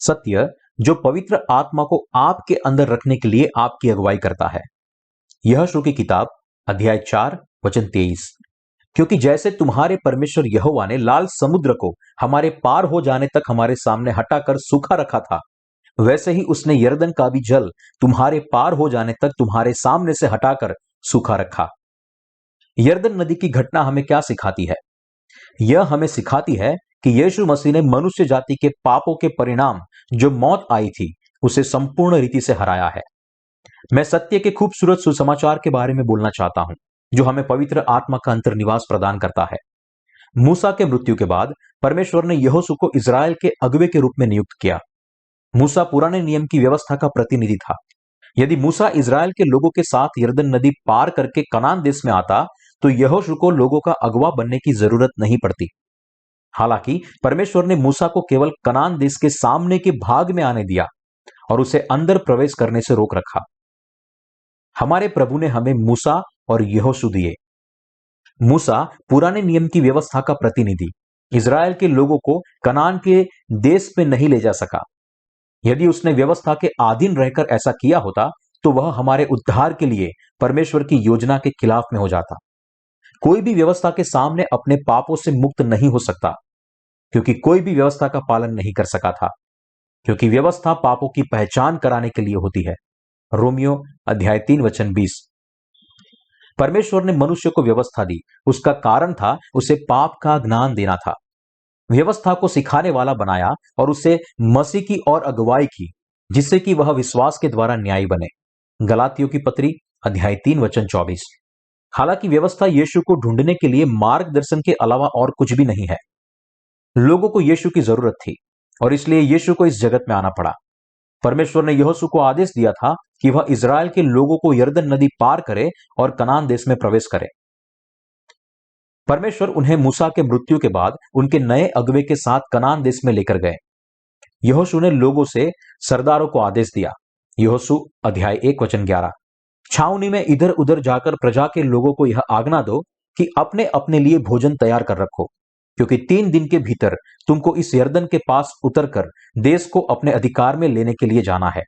सत्य जो पवित्र आत्मा को आपके अंदर रखने के लिए आपकी अगुवाई करता है। यहोशू की किताब अध्याय 4 वचन 23। क्योंकि जैसे तुम्हारे परमेश्वर यहोवा ने लाल समुद्र को हमारे पार हो जाने तक हमारे सामने हटाकर सूखा रखा था, वैसे ही उसने यरदन का भी जल तुम्हारे पार हो जाने तक तुम्हारे सामने से हटाकर सूखा रखा। यरदन नदी की घटना हमें क्या सिखाती है? यह हमें सिखाती है कि यीशु मसीह ने मनुष्य जाति के पापों के परिणाम जो मौत आई थी उसे संपूर्ण रीति से हराया है। मैं सत्य के खूबसूरत सुसमाचार के बारे में बोलना चाहता हूं जो हमें पवित्र आत्मा का अंतर्निवास प्रदान करता है। मूसा के मृत्यु के बाद परमेश्वर ने यहोशू को इजराइल के अगुवे के रूप में नियुक्त किया। मूसा पुराने नियम की व्यवस्था का प्रतिनिधि था। यदि मूसा इजराइल के लोगों के साथ यरदन नदी पार करके कनान देश में आता तो यहोशू को लोगों का अगुवा बनने की जरूरत नहीं पड़ती। हालांकि परमेश्वर ने मूसा को केवल कनान देश के सामने के भाग में आने दिया और उसे अंदर प्रवेश करने से रोक रखा। हमारे प्रभु ने हमें मूसा और यहोशू दिए। मूसा पुराने नियम की व्यवस्था का प्रतिनिधि इजराइल के लोगों को कनान के देश में नहीं ले जा सका। यदि उसने व्यवस्था के अधीन रहकर ऐसा किया होता तो वह हमारे उद्धार के लिए परमेश्वर की योजना के खिलाफ में हो जाता। कोई भी व्यवस्था के सामने अपने पापों से मुक्त नहीं हो सकता, क्योंकि कोई भी व्यवस्था का पालन नहीं कर सका था, क्योंकि व्यवस्था पापों की पहचान कराने के लिए होती है। रोमियो अध्याय 3 वचन 20। परमेश्वर ने मनुष्य को व्यवस्था दी, उसका कारण था उसे पाप का ज्ञान देना था। व्यवस्था को सिखाने वाला बनाया और उसे मसीह की ओर अगुवाई की, जिससे कि वह विश्वास के द्वारा न्यायी बने। गलातियों की पत्री अध्याय 3 वचन 24। हालांकि व्यवस्था यीशु को ढूंढने के लिए मार्गदर्शन के अलावा और कुछ भी नहीं है। लोगों को यीशु की जरूरत थी और इसलिए यीशु को इस जगत में आना पड़ा। परमेश्वर ने यहोशू को आदेश दिया था कि वह इजराइल के लोगों को यरदन नदी पार करे और कनान देश में प्रवेश करे। परमेश्वर उन्हें मूसा के मृत्यु के बाद उनके नए अगुवे के साथ कनान देश में लेकर गए। यहोशू ने लोगों से सरदारों को आदेश दिया। यहोशू अध्याय 1 वचन 11। छावनी में इधर उधर जाकर प्रजा के लोगों को यह आज्ञा दो कि अपने अपने लिए भोजन तैयार कर रखो, क्योंकि 3 दिन के भीतर तुमको इस यरदन के पास उतरकर देश को अपने अधिकार में लेने के लिए जाना है,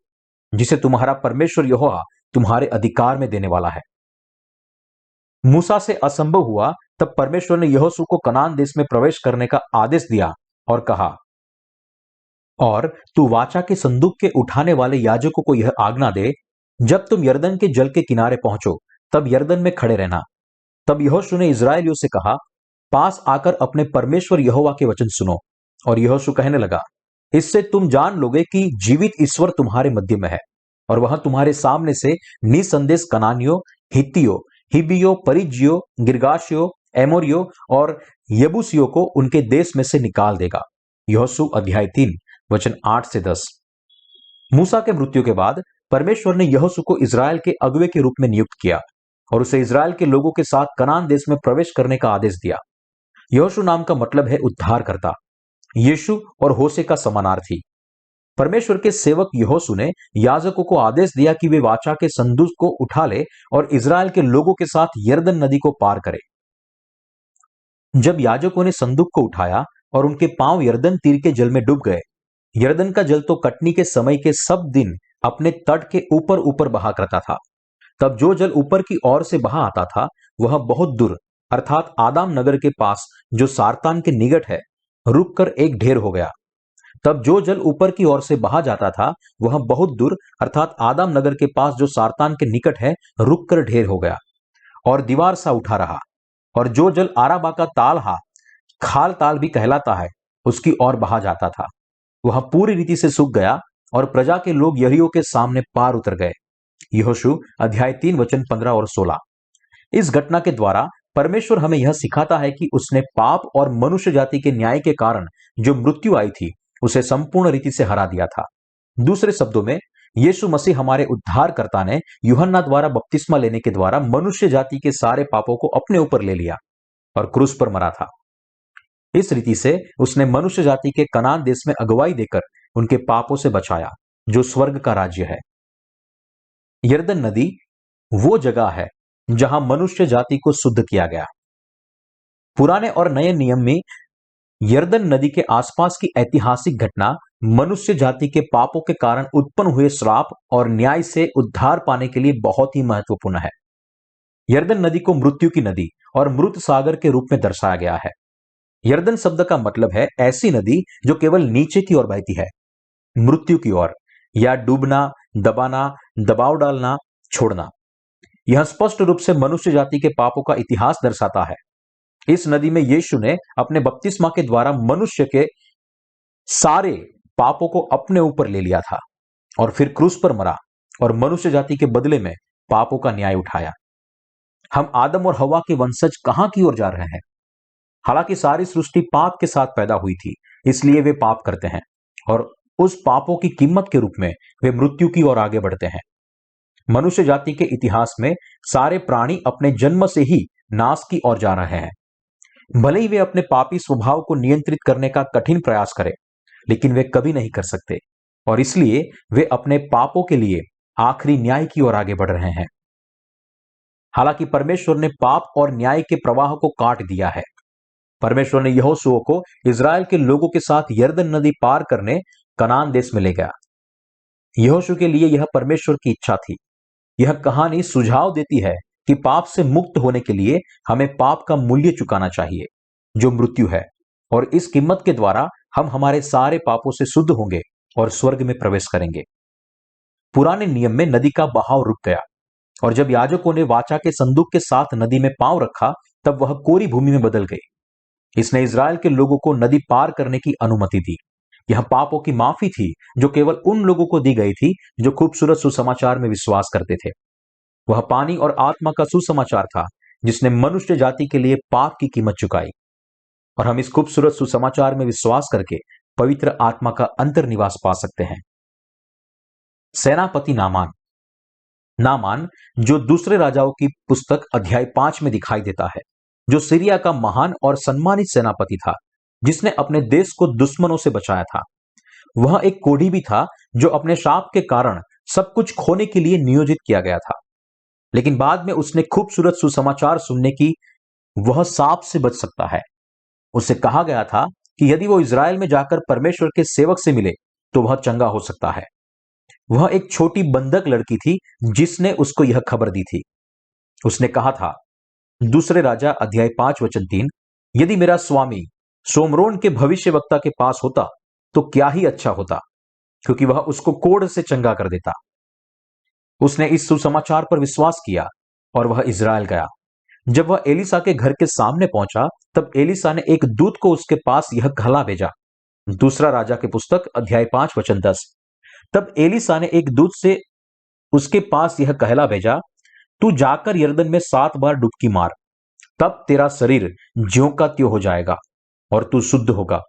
जिसे तुम्हारा परमेश्वर यहोवा तुम्हारे अधिकार में देने वाला है। मूसा से असंभव हुआ, तब परमेश्वर ने यहोशू को कनान देश में प्रवेश करने का आदेश दिया और कहा, और तू वाचा के संदूक के उठाने वाले याजकों को यह आज्ञा दे, जब तुम यरदन के जल के किनारे पहुंचो तब यरदन में खड़े रहना। तब यहोशू ने इजराइलियों से कहा, पास आकर अपने परमेश्वर यहोवा के वचन सुनो। और यहोशू कहने लगा, इससे तुम जान लोगे कि जीवित ईश्वर तुम्हारे मध्य में है, और वह तुम्हारे सामने से निसंदेश कनानियों, हित्तियों, हिबियों, परिज्जियों, गिर्गाशियों, एमोरियों और यबूसियों को उनके देश में से निकाल देगा। यहोशू अध्याय 3 वचन 8 से 10। मूसा के मृत्यु के बाद परमेश्वर ने यहोशू को इजराइल के अगुवे के रूप में नियुक्त किया और उसे इजराइल के लोगों के साथ कनान देश में प्रवेश करने का आदेश दिया। यहोशू नाम का मतलब है उद्धारकर्ता। यीशु और होशे का समानार्थी। परमेश्वर के सेवक यहोशू ने याजकों को आदेश दिया कि वे वाचा के संदूक को उठा ले और इजराइल के लोगों के साथ यरदन नदी को पार करे। जब याजकों ने संदूक को उठाया और उनके पांव यरदन तीर के जल में डूब गए, यरदन का जल तो कटनी के समय के सब दिन अपने तट के ऊपर ऊपर बहा करता था। तब जो जल ऊपर की ओर से बहा आता था वह बहुत दूर अर्थात आदाम नगर के पास जो सारतान के निकट है रुककर एक ढेर हो गया। तब जो जल ऊपर की ओर से बहा जाता था वह बहुत दूर अर्थात आदाम नगर के पास जो सारतान के निकट है रुककर ढेर हो गया और दीवार सा उठा रहा। और जो जल आराबा का ताल हा, खाल ताल भी कहलाता है, उसकी ओर बहा जाता था, वह पूरी रीति से सूख गया और प्रजा के लोग यरीहो के सामने पार उतर गए। यहोशू अध्याय 3 वचन 15 और 16। इस घटना के द्वारा परमेश्वर हमें यह सिखाता है कि उसने पाप और मनुष्य जाति के न्याय के कारण जो मृत्यु आई थी उसे संपूर्ण रीति से हरा दिया था। दूसरे शब्दों में, यीशु मसीह हमारे उद्धारकर्ता ने यूहन्ना द्वारा बपतिस्मा लेने के द्वारा मनुष्य जाति के सारे पापों को अपने ऊपर ले लिया और क्रूस पर मरा था। इस रीति से उसने मनुष्य जाति के कनान देश में अगुवाई देकर उनके पापों से बचाया, जो स्वर्ग का राज्य है। यरदन नदी वो जगह है जहां मनुष्य जाति को शुद्ध किया गया। पुराने और नए नियम में यरदन नदी के आसपास की ऐतिहासिक घटना मनुष्य जाति के पापों के कारण उत्पन्न हुए श्राप और न्याय से उद्धार पाने के लिए बहुत ही महत्वपूर्ण है। यरदन नदी को मृत्यु की नदी और मृत सागर के रूप में दर्शाया गया है। यरदन शब्द का मतलब है ऐसी नदी जो केवल नीचे की ओर बहती है, मृत्यु की ओर, या डूबना, दबाना, दबाव डालना, छोड़ना। यह स्पष्ट रूप से मनुष्य जाति के पापों का इतिहास दर्शाता है। इस नदी में यीशु ने अपने बपतिस्मा के द्वारा मनुष्य के सारे पापों को अपने ऊपर ले लिया था और फिर क्रूस पर मरा और मनुष्य जाति के बदले में पापों का न्याय उठाया। हम आदम और हवा के वंशज कहां की ओर जा रहे हैं? हालांकि सारी सृष्टि पाप के साथ पैदा हुई थी, इसलिए वे पाप करते हैं और उस पापों की कीमत के रूप में वे मृत्यु की ओर आगे बढ़ते हैं। मनुष्य जाति के इतिहास में सारे प्राणी अपने जन्म से ही नाश की ओर जा रहे हैं। भले ही वे अपने पापी स्वभाव को नियंत्रित करने का कठिन प्रयास करें, लेकिन वे कभी नहीं कर सकते और इसलिए वे अपने पापों के लिए आखिरी न्याय की ओर आगे बढ़ रहे हैं। हालांकि परमेश्वर ने पाप और न्याय के प्रवाह को काट दिया है। परमेश्वर ने यहोशू को इजराइल के लोगों के साथ यरदन नदी पार करने कनान देश में ले गया। यहोशू के लिए यह परमेश्वर की इच्छा थी। यह कहानी सुझाव देती है कि पाप से मुक्त होने के लिए हमें पाप का मूल्य चुकाना चाहिए, जो मृत्यु है, और इस कीमत के द्वारा हम हमारे सारे पापों से शुद्ध होंगे और स्वर्ग में प्रवेश करेंगे। पुराने नियम में नदी का बहाव रुक गया और जब याजकों ने वाचा के संदूक के साथ नदी में पांव रखा, तब वह कोरी भूमि में बदल गई। इसने इजराइल के लोगों को नदी पार करने की अनुमति दी। यह पापों की माफी थी जो केवल उन लोगों को दी गई थी जो खूबसूरत सुसमाचार में विश्वास करते थे। वह पानी और आत्मा का सुसमाचार था जिसने मनुष्य जाति के लिए पाप की कीमत चुकाई, और हम इस खूबसूरत सुसमाचार में विश्वास करके पवित्र आत्मा का अंतर्निवास पा सकते हैं। सेनापति नामान। नामान जो दूसरे राजाओं की पुस्तक अध्याय 5 में दिखाई देता है, जो सीरिया का महान और सम्मानित सेनापति था जिसने अपने देश को दुश्मनों से बचाया था। वह एक कोढ़ी भी था जो अपने शाप के कारण सब कुछ खोने के लिए नियोजित किया गया था, लेकिन बाद में उसने खूबसूरत सुसमाचार सुनने की वह सांप से बच सकता है। उससे कहा गया था कि यदि वो इजराइल में जाकर परमेश्वर के सेवक से मिले तो वह चंगा हो सकता है। वह एक छोटी बंधक लड़की थी जिसने उसको यह खबर दी थी। उसने कहा था, दूसरे राजा अध्याय 5 वचन 3, यदि मेरा स्वामी सोमरोन के भविष्यवक्ता के पास होता तो क्या ही अच्छा होता, क्योंकि वह उसको कोढ़ से चंगा कर देता। उसने इस सुसमाचार पर विश्वास किया और वह इजराइल गया। जब वह एलिसा के घर के सामने पहुंचा, तब एलिसा ने एक दूत को उसके पास यह कहला भेजा। दूसरा राजा की पुस्तक अध्याय 5 वचन 10। तब एलिसा ने एक दूत से उसके पास यह कहला भेजा, तू जाकर यरदन में 7 बार डुबकी मार, तब तेरा शरीर ज्यों का त्यों हो जाएगा और तू शुद्ध होगा।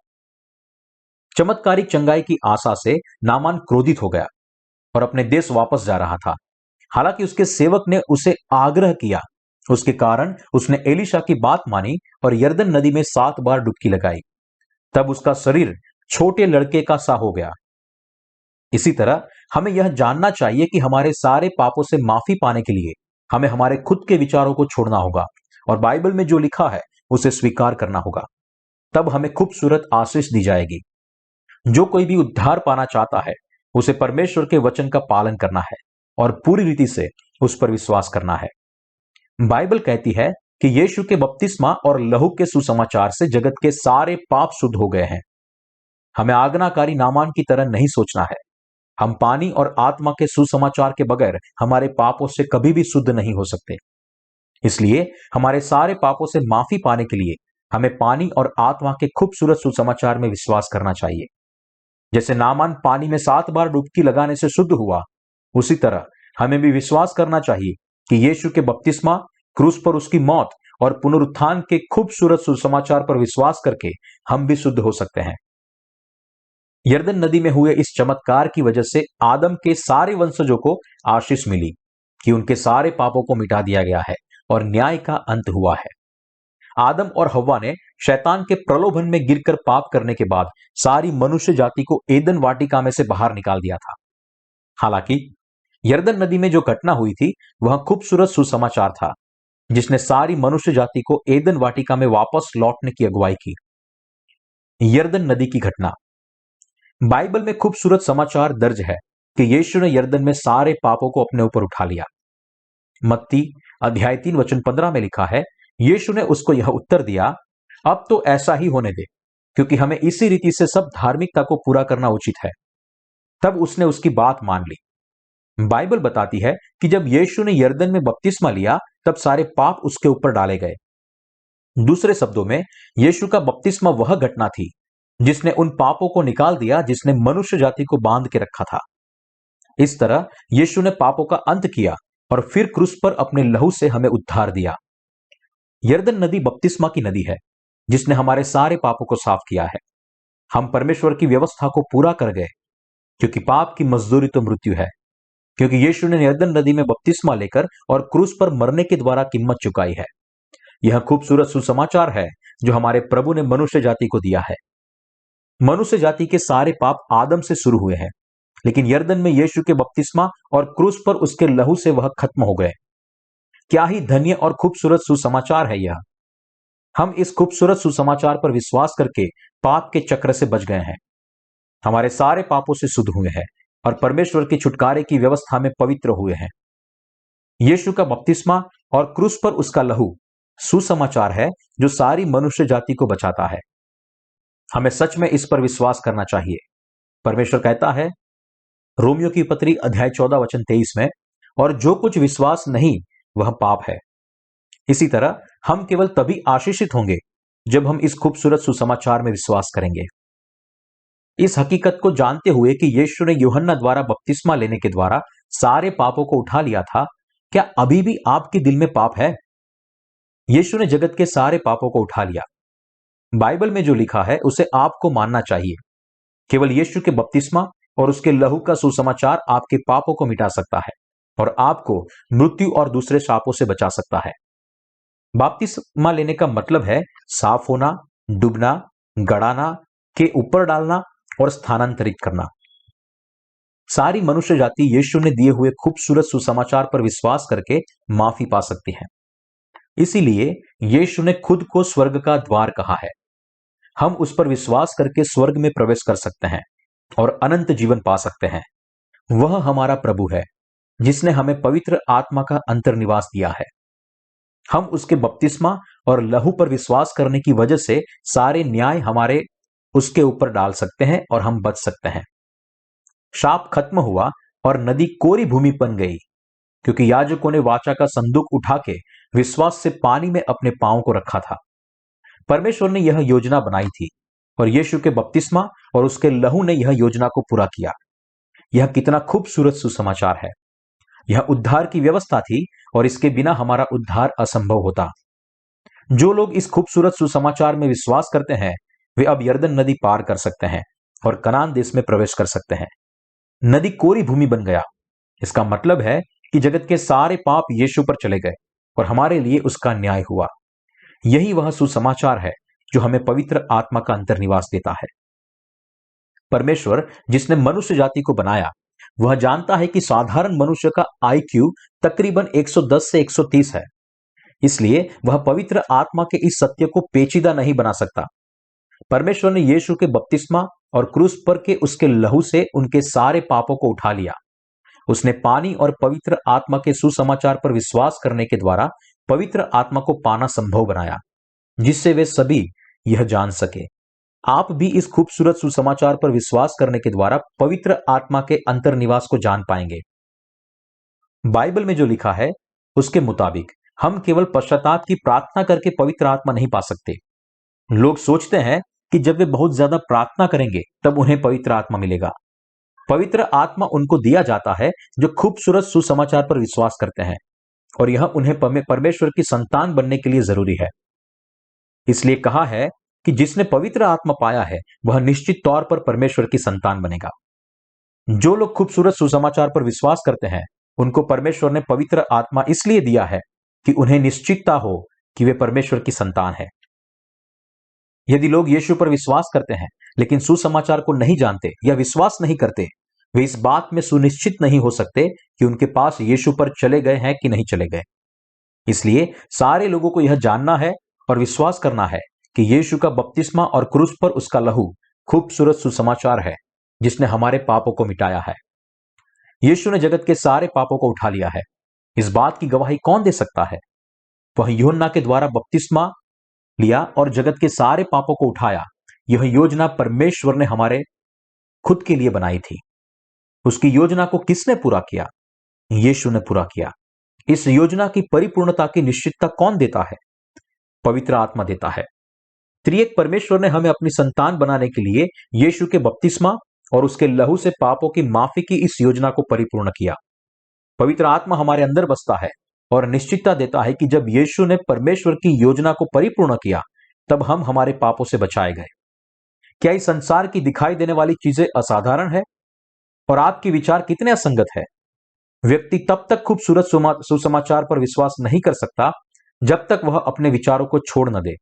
चमत्कारिक चंगाई की आशा से नामान क्रोधित हो गया और अपने देश वापस जा रहा था। हालांकि उसके सेवक ने उसे आग्रह किया, उसके कारण उसने एलिशा की बात मानी और यरदन नदी में 7 बार डुबकी लगाई। तब उसका शरीर छोटे लड़के का सा हो गया। इसी तरह हमें यह जानना चाहिए कि हमारे सारे पापों से माफी पाने के लिए हमें हमारे खुद के विचारों को छोड़ना होगा और बाइबल में जो लिखा है उसे स्वीकार करना होगा। तब हमें खूबसूरत आशीष दी जाएगी। जो कोई भी उद्धार पाना चाहता है उसे परमेश्वर के वचन का पालन करना है और पूरी रीति से उस पर विश्वास करना है। बाइबल कहती है कि यीशु के बपतिस्मा और लहू के सुसमाचार से जगत के सारे पाप शुद्ध हो गए हैं। हमें आज्ञाकारी नामान की तरह नहीं सोचना है। हम पानी और आत्मा के सुसमाचार के बगैर हमारे पापों से कभी भी शुद्ध नहीं हो सकते। इसलिए हमारे सारे पापों से माफी पाने के लिए हमें पानी और आत्मा के खूबसूरत सुसमाचार में विश्वास करना चाहिए। जैसे नामान पानी में 7 बार डुबकी लगाने से शुद्ध हुआ, उसी तरह हमें भी विश्वास करना चाहिए कि यीशु के बपतिस्मा, क्रूस पर उसकी मौत और पुनरुत्थान के खूबसूरत सुसमाचार पर विश्वास करके हम भी शुद्ध हो सकते हैं। यरदन नदी में हुए इस चमत्कार की वजह से आदम के सारे वंशजों को आशीष मिली कि उनके सारे पापों को मिटा दिया गया है और न्याय का अंत हुआ है। आदम और हव्वा ने शैतान के प्रलोभन में गिरकर पाप करने के बाद सारी मनुष्य जाति को एदन वाटिका में से बाहर निकाल दिया था। हालांकि यरदन नदी में जो घटना हुई थी वह खूबसूरत सुसमाचार था जिसने सारी मनुष्य जाति को एदन वाटिका में वापस लौटने की अगुवाई की। यरदन नदी की घटना। बाइबल में खूबसूरत समाचार दर्ज है कि यीशु ने यरदन में सारे पापों को अपने ऊपर उठा लिया। मत्ती अध्याय 3 वचन 15 में लिखा है, यीशु ने उसको यह उत्तर दिया, अब तो ऐसा ही होने दे, क्योंकि हमें इसी रीति से सब धार्मिकता को पूरा करना उचित है। तब उसने उसकी बात मान ली। बाइबल बताती है कि जब यीशु ने यरदन में बपतिस्मा लिया तब सारे पाप उसके ऊपर डाले गए। दूसरे शब्दों में, यीशु का बपतिस्मा वह घटना थी जिसने उन पापों को निकाल दिया जिसने मनुष्य जाति को बांध के रखा था। इस तरह यीशु ने पापों का अंत किया और फिर क्रूस पर अपने लहू से हमें उद्धार दिया। यरदन नदी बपतिस्मा की नदी है जिसने हमारे सारे पापों को साफ किया है। हम परमेश्वर की व्यवस्था को पूरा कर गए, क्योंकि पाप की मजदूरी तो मृत्यु है। क्योंकि यीशु ने यरदन नदी में बपतिस्मा लेकर और क्रूस पर मरने के द्वारा कीमत चुकाई है। यह खूबसूरत सुसमाचार है जो हमारे प्रभु ने मनुष्य जाति को दिया है। मनुष्य जाति के सारे पाप आदम से शुरू हुए हैं, लेकिन यरदन में यीशु के बपतिस्मा और क्रूस पर उसके लहू से वह खत्म हो गए। क्या ही धन्य और खूबसूरत सुसमाचार है यह। हम इस खूबसूरत सुसमाचार पर विश्वास करके पाप के चक्र से बच गए हैं, हमारे सारे पापों से शुद्ध हुए हैं और परमेश्वर के छुटकारे की व्यवस्था में पवित्र हुए हैं। यीशु का बपतिस्मा और क्रूस पर उसका लहू सुसमाचार है जो सारी मनुष्य जाति को बचाता है। हमें सच में इस पर विश्वास करना चाहिए। परमेश्वर कहता है रोमियो की पत्री अध्याय 14 वचन 23 में, और जो कुछ विश्वास नहीं वह पाप है। इसी तरह हम केवल तभी आशीषित होंगे जब हम इस खूबसूरत सुसमाचार में विश्वास करेंगे। इस हकीकत को जानते हुए कि यीशु ने यूहन्ना द्वारा बपतिस्मा लेने के द्वारा सारे पापों को उठा लिया था, क्या अभी भी आपके दिल में पाप है? यीशु ने जगत के सारे पापों को उठा लिया। बाइबल में जो लिखा है उसे आपको मानना चाहिए। केवल यीशु के बपतिस्मा और उसके लहू का सुसमाचार आपके पापों को मिटा सकता है और आपको मृत्यु और दूसरे शापों से बचा सकता है। बपतिस्मा लेने का मतलब है साफ होना, डूबना, गड़ाना, के ऊपर डालना और स्थानांतरित करना। सारी मनुष्य जाति यीशु ने दिए हुए खूबसूरत सुसमाचार पर विश्वास करके माफी पा सकती है। इसीलिए यीशु ने खुद को स्वर्ग का द्वार कहा है। हम उस पर विश्वास करके स्वर्ग में प्रवेश कर सकते हैं और अनंत जीवन पा सकते हैं। वह हमारा प्रभु है जिसने हमें पवित्र आत्मा का अंतर्निवास दिया है। हम उसके बपतिस्मा और लहू पर विश्वास करने की वजह से सारे न्याय हमारे उसके ऊपर डाल सकते हैं और हम बच सकते हैं। शाप खत्म हुआ और नदी कोरी भूमि बन गई, क्योंकि याजकों ने वाचा का संदूक उठा के विश्वास से पानी में अपने पांव को रखा था। परमेश्वर ने यह योजना बनाई थी और यीशु के बपतिस्मा और उसके लहू ने यह योजना को पूरा किया। यह कितना खूबसूरत सुसमाचार है। यह उद्धार की व्यवस्था थी और इसके बिना हमारा उद्धार असंभव होता। जो लोग इस खूबसूरत सुसमाचार में विश्वास करते हैं वे अब यरदन नदी पार कर सकते हैं और कनान देश में प्रवेश कर सकते हैं। नदी कोरी भूमि बन गया। इसका मतलब है कि जगत के सारे पाप यीशु पर चले गए और हमारे लिए उसका न्याय हुआ। यही वह सुसमाचार है जो हमें पवित्र आत्मा का अंतर्निवास देता है। परमेश्वर जिसने मनुष्य जाति को बनाया वह जानता है कि साधारण मनुष्य का IQ तकरीबन 110 से 130 है। इसलिए वह पवित्र आत्मा के इस सत्य को पेचीदा नहीं बना सकता। परमेश्वर ने यीशु के बपतिस्मा और क्रूस पर के उसके लहू से उनके सारे पापों को उठा लिया। उसने पानी और पवित्र आत्मा के सुसमाचार पर विश्वास करने के द्वारा पवित्र आत्मा को पाना संभव बनाया, जिससे वे सभी यह जान सके। आप भी इस खूबसूरत सुसमाचार पर विश्वास करने के द्वारा पवित्र आत्मा के अंतर्निवास को जान पाएंगे। बाइबल में जो लिखा है उसके मुताबिक हम केवल पश्चाताप की प्रार्थना करके पवित्र आत्मा नहीं पा सकते। लोग सोचते हैं कि जब वे बहुत ज्यादा प्रार्थना करेंगे तब उन्हें पवित्र आत्मा मिलेगा। पवित्र आत्मा उनको दिया जाता है जो खूबसूरत सुसमाचार पर विश्वास करते हैं, और यह उन्हें परमेश्वर की संतान बनने के लिए जरूरी है। इसलिए कहा है कि जिसने पवित्र आत्मा पाया है वह निश्चित तौर पर परमेश्वर की संतान बनेगा। जो लोग खूबसूरत सुसमाचार पर विश्वास करते हैं उनको परमेश्वर ने पवित्र आत्मा इसलिए दिया है कि उन्हें निश्चितता हो कि वे परमेश्वर की संतान है। यदि लोग यीशु पर विश्वास करते हैं लेकिन सुसमाचार को नहीं जानते या विश्वास नहीं करते, वे इस बात में सुनिश्चित नहीं हो सकते कि उनके पास यीशु पर चले गए हैं कि नहीं चले गए। इसलिए सारे लोगों को यह जानना है और विश्वास करना है कि यीशु का बपतिस्मा और क्रूस पर उसका लहू खूबसूरत सुसमाचार है जिसने हमारे पापों को मिटाया है। यीशु ने जगत के सारे पापों को उठा लिया है। इस बात की गवाही कौन दे सकता है? वह यूहन्ना के द्वारा बपतिस्मा लिया और जगत के सारे पापों को उठाया। यह योजना परमेश्वर ने हमारे खुद के लिए बनाई थी। उसकी योजना को किसने पूरा किया? यीशु ने पूरा किया। इस योजना की परिपूर्णता की निश्चितता कौन देता है? पवित्र आत्मा देता है। त्रिएक परमेश्वर ने हमें अपनी संतान बनाने के लिए यीशु के बपतिस्मा और उसके लहू से पापों की माफी की इस योजना को परिपूर्ण किया। पवित्र आत्मा हमारे अंदर बसता है और निश्चितता देता है कि जब यीशु ने परमेश्वर की योजना को परिपूर्ण किया, तब हम हमारे पापों से बचाए गए। क्या इस संसार की दिखाई देने वाली चीजें असाधारण है और आपके विचार कितने असंगत है? व्यक्ति तब तक खूबसूरत सुसमाचार पर विश्वास नहीं कर सकता जब तक वह अपने विचारों को छोड़ न दे।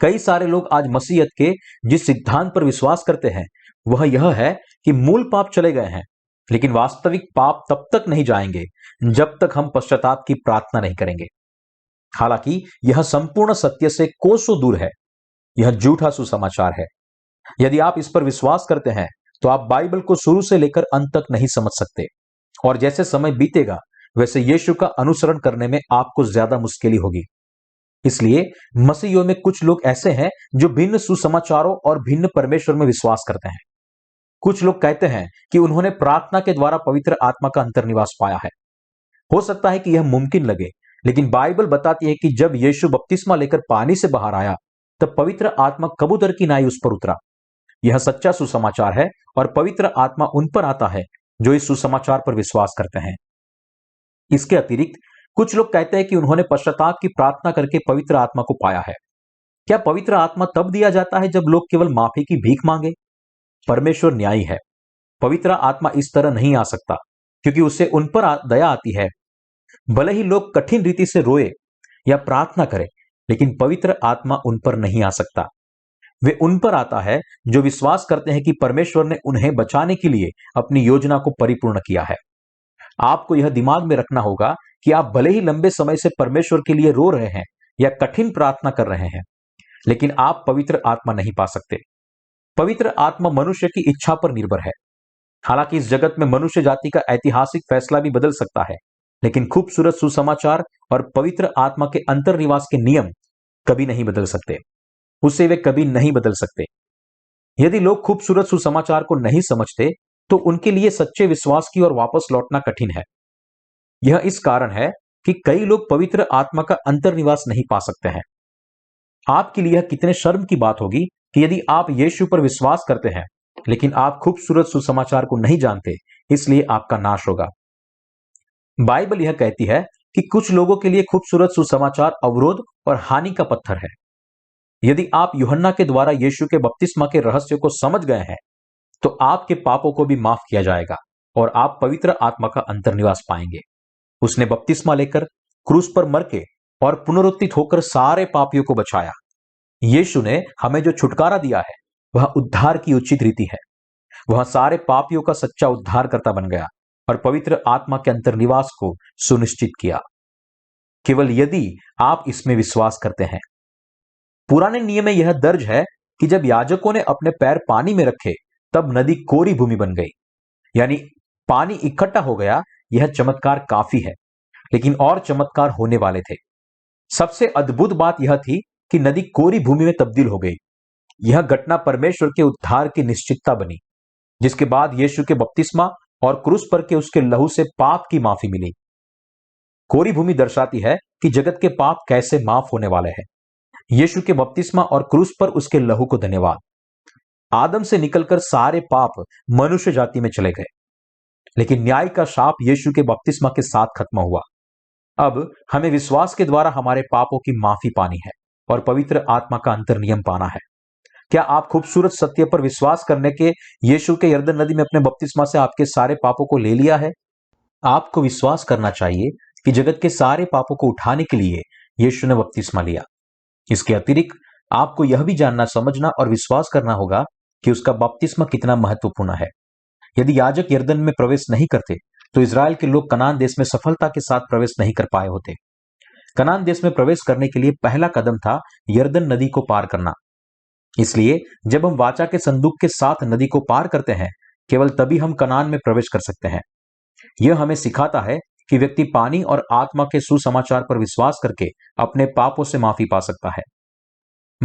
कई सारे लोग आज मसीहत के जिस सिद्धांत पर विश्वास करते हैं वह यह है कि मूल पाप चले गए हैं, लेकिन वास्तविक पाप तब तक नहीं जाएंगे जब तक हम पश्चाताप की प्रार्थना नहीं करेंगे। हालांकि यह संपूर्ण सत्य से कोसों दूर है। यह झूठा सुसमाचार है। यदि आप इस पर विश्वास करते हैं तो आप बाइबल को शुरू से लेकर अंत तक नहीं समझ सकते, और जैसे समय बीतेगा वैसे यीशु का अनुसरण करने में आपको ज्यादा मुश्किल होगी। इसलिए मसीहियों में कुछ लोग ऐसे हैं जो भिन्न सुसमाचारों और भिन्न परमेश्वर में विश्वास करते हैं। कुछ लोग कहते हैं कि उन्होंने प्रार्थना के द्वारा पवित्र आत्मा का अंतर्निवास पाया है। हो सकता है कि यह मुमकिन लगे, लेकिन बाइबल बताती है कि जब यीशु बपतिस्मा लेकर पानी से बाहर आया तब पवित्र आत्मा कबूतर की नाई उस पर उतरा। यह सच्चा सुसमाचार है और पवित्र आत्मा उन पर आता है जो इस सुसमाचार पर विश्वास करते हैं। इसके अतिरिक्त कुछ लोग कहते हैं कि उन्होंने पश्चाताप की प्रार्थना करके पवित्र आत्मा को पाया है। क्या पवित्र आत्मा तब दिया जाता है जब लोग केवल माफी की भीख मांगे? परमेश्वर न्यायी है। पवित्र आत्मा इस तरह नहीं आ सकता क्योंकि उससे उन पर दया आती है। भले ही लोग कठिन रीति से रोए या प्रार्थना करें, लेकिन पवित्र आत्मा उन पर नहीं आ सकता। वे उन पर आता है जो विश्वास करते हैं कि परमेश्वर ने उन्हें बचाने के लिए अपनी योजना को परिपूर्ण किया है। आपको यह दिमाग में रखना होगा कि आप भले ही लंबे समय से परमेश्वर के लिए रो रहे हैं या कठिन प्रार्थना कर रहे हैं, लेकिन आप पवित्र आत्मा नहीं पा सकते। पवित्र आत्मा मनुष्य की इच्छा पर निर्भर है। हालांकि इस जगत में मनुष्य जाति का ऐतिहासिक फैसला भी बदल सकता है, लेकिन खूबसूरत सुसमाचार और पवित्र आत्मा के अंतर्निवास के नियम कभी नहीं बदल सकते। उसे वे कभी नहीं बदल सकते। यदि लोग खूबसूरत सुसमाचार को नहीं समझते तो उनके लिए सच्चे विश्वास की ओर वापस लौटना कठिन है। यह इस कारण है कि कई लोग पवित्र आत्मा का अंतर्निवास नहीं पा सकते हैं। आपके लिए यह कितने शर्म की बात होगी कि यदि आप यीशु पर विश्वास करते हैं लेकिन आप खूबसूरत सुसमाचार को नहीं जानते, इसलिए आपका नाश होगा। बाइबल यह कहती है कि कुछ लोगों के लिए खूबसूरत सुसमाचार अवरोध और हानि का पत्थर है। यदि आप यूहन्ना के द्वारा यीशु के बपतिस्मा के रहस्य को समझ गए हैं तो आपके पापों को भी माफ किया जाएगा और आप पवित्र आत्मा का अंतर्निवास पाएंगे। उसने बपतिस्मा लेकर क्रूस पर मर के और पुनरुत्थित होकर सारे पापियों को बचाया। यीशु ने हमें जो छुटकारा दिया है वह उद्धार की उचित रीति है। वह सारे पापियों का सच्चा उद्धारकर्ता बन गया और पवित्र आत्मा के अंतर्निवास को सुनिश्चित किया, केवल यदि आप इसमें विश्वास करते हैं। पुराने नियम में यह दर्ज है कि जब याजकों ने अपने पैर पानी में रखे तब नदी कोरी भूमि बन गई, यानी पानी इकट्ठा हो गया। यह चमत्कार काफी है, लेकिन और चमत्कार होने वाले थे। सबसे अद्भुत बात यह थी कि नदी कोरी भूमि में तब्दील हो गई। यह घटना परमेश्वर के उद्धार की निश्चितता बनी, जिसके बाद यीशु के बपतिस्मा और क्रूस पर के उसके लहू से पाप की माफी मिली। कोरी भूमि दर्शाती है कि जगत के पाप कैसे माफ होने वाले हैं। यीशु के बपतिस्मा और क्रूस पर उसके लहू को धन्यवाद। आदम से निकलकर सारे पाप मनुष्य जाति में चले गए, लेकिन न्याय का शाप यीशु के बपतिस्मा के साथ खत्म हुआ। अब हमें विश्वास के द्वारा हमारे पापों की माफी पानी है और पवित्र आत्मा का अंतर्नियम पाना है। क्या आप खूबसूरत सत्य पर विश्वास करने के यीशु के यरदन नदी में अपने बपतिस्मा से आपके सारे पापों को ले लिया है? आपको विश्वास करना चाहिए कि जगत के सारे पापों को उठाने के लिए यीशु ने बपतिस्मा लिया। इसके अतिरिक्त आपको यह भी जानना, समझना और विश्वास करना होगा कि उसका बपतिस्मा कितना महत्वपूर्ण है। यदि याजक यरदन में प्रवेश नहीं करते तो इजराइल के लोग कनान देश में सफलता के साथ प्रवेश नहीं कर पाए होते। कनान देश में प्रवेश करने के लिए पहला कदम था यरदन नदी को पार करना। इसलिए जब हम वाचा के संदूक के साथ नदी को पार करते हैं, केवल तभी हम कनान में प्रवेश कर सकते हैं। यह हमें सिखाता है कि व्यक्ति पानी और आत्मा के सुसमाचार पर विश्वास करके अपने पापों से माफी पा सकता है।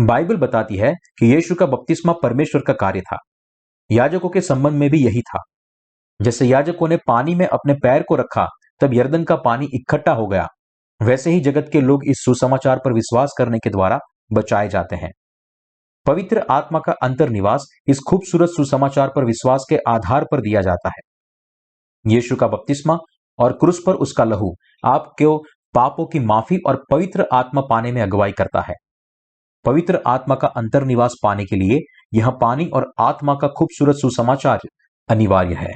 बाइबल बताती है कि यीशु का बपतिस्मा परमेश्वर का कार्य था। याजकों के संबंध में भी यही था। जैसे याजकों ने पानी में अपने पैर को रखा तब यरदन का पानी इकट्ठा हो गया, वैसे ही जगत के लोग इस सुसमाचार पर विश्वास करने के द्वारा बचाए जाते हैं। पवित्र आत्मा का अंतर्निवास इस खूबसूरत सुसमाचार पर विश्वास के आधार पर दिया जाता है। यीशु का बपतिस्मा और क्रूस पर उसका लहू आपको पापों की माफी और पवित्र आत्मा पाने में अगुवाई करता है। पवित्र आत्मा का अंतर्निवास पाने के लिए यह पानी और आत्मा का खूबसूरत सुसमाचार अनिवार्य है।